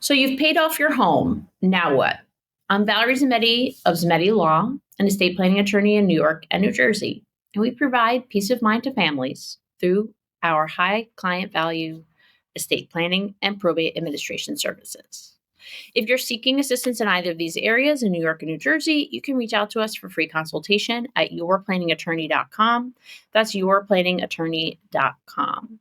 So you've paid off your home. Now what? I'm Valerie Zammitti of Zammitti Law, an estate planning attorney in New York and New Jersey, and we provide peace of mind to families through our high client value estate planning and probate administration services. If you're seeking assistance in either of these areas in New York and New Jersey, you can reach out to us for free consultation at 𝗤planningAttorney.com. That's 𝗤planningAttorney.com.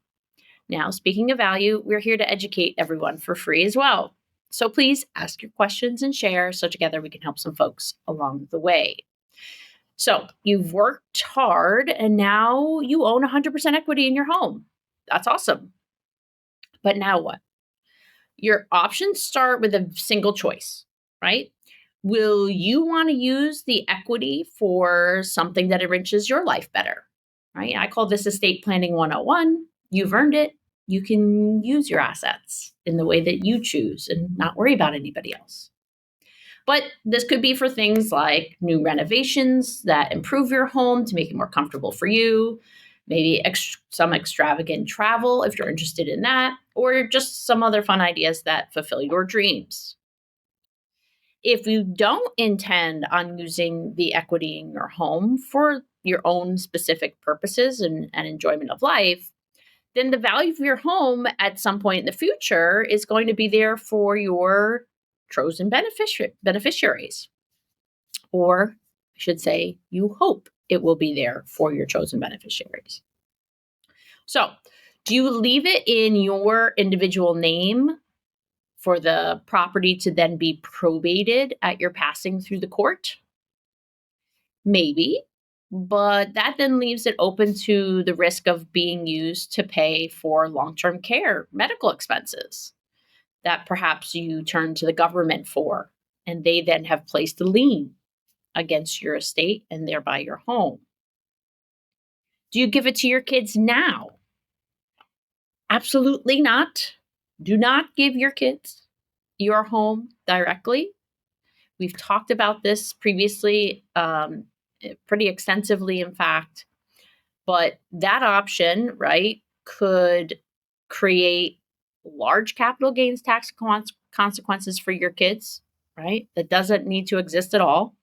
Now, speaking of value, we're here to educate everyone for free as well. So please ask your questions and share so together we can help some folks along the way. So you've worked hard and now you own 100% equity in your home. That's awesome. But now what? Your options start with a single choice, right? Will you want to use the equity for something that enriches your life better, right? I call this estate planning 101. You've earned it. You can use your assets in the way that you choose and not worry about anybody else. But this could be for things like new renovations that improve your home to make it more comfortable for you, maybe some extravagant travel if you're interested in that, or just some other fun ideas that fulfill your dreams. If you don't intend on using the equity in your home for your own specific purposes and enjoyment of life, then the value of your home at some point in the future is going to be there for your chosen beneficiaries. Or I should say, you hope it will be there for your chosen beneficiaries. So, do you leave it in your individual name for the property to then be probated at your passing through the court? Maybe. But that then leaves it open to the risk of being used to pay for long-term care, medical expenses that perhaps you turn to the government for, and they then have placed a lien against your estate and thereby your home. Do you give it to your kids now? Absolutely not. Do not give your kids your home directly. We've talked about this previously, pretty extensively, in fact, but that option, right, could create large capital gains tax consequences for your kids, right? That doesn't need to exist at all.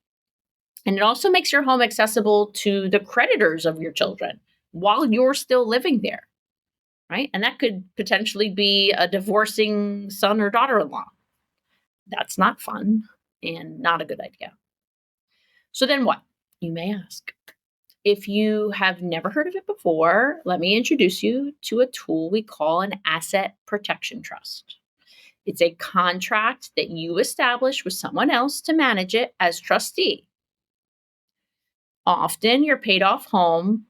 And it also makes your home accessible to the creditors of your children while you're still living there, right? And that could potentially be a divorcing son or daughter-in-law. That's not fun and not a good idea. So then what? You may ask. If you have never heard of it before, let me introduce you to a tool we call an asset protection trust. It's a contract that you establish with someone else to manage it as trustee. Often your paid off home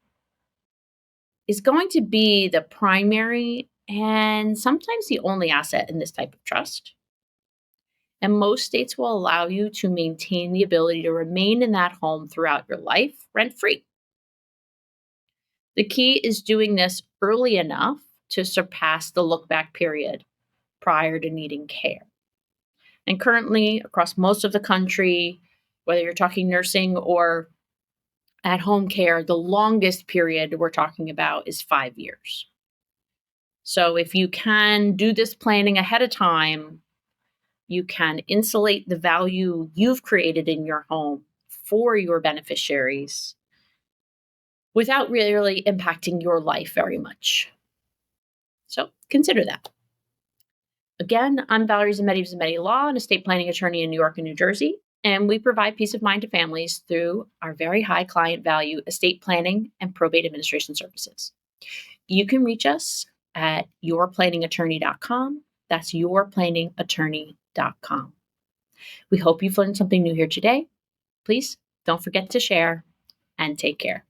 is going to be the primary and sometimes the only asset in this type of trust. And most states will allow you to maintain the ability to remain in that home throughout your life rent-free. The key is doing this early enough to surpass the look-back period prior to needing care. And currently, across most of the country, whether you're talking nursing or at-home care, the longest period we're talking about is 5 years. So if you can do this planning ahead of time, you can insulate the value you've created in your home for your beneficiaries without really impacting your life very much. So consider that. Again, I'm Valerie Zammitti of Zammitti Law, an estate planning attorney in New York and New Jersey, and we provide peace of mind to families through our very high client value estate planning and probate administration services. You can reach us at 𝗤planningAttorney.com. That's 𝗤planningAttorney.com. We hope you've learned something new here today. Please don't forget to share and take care.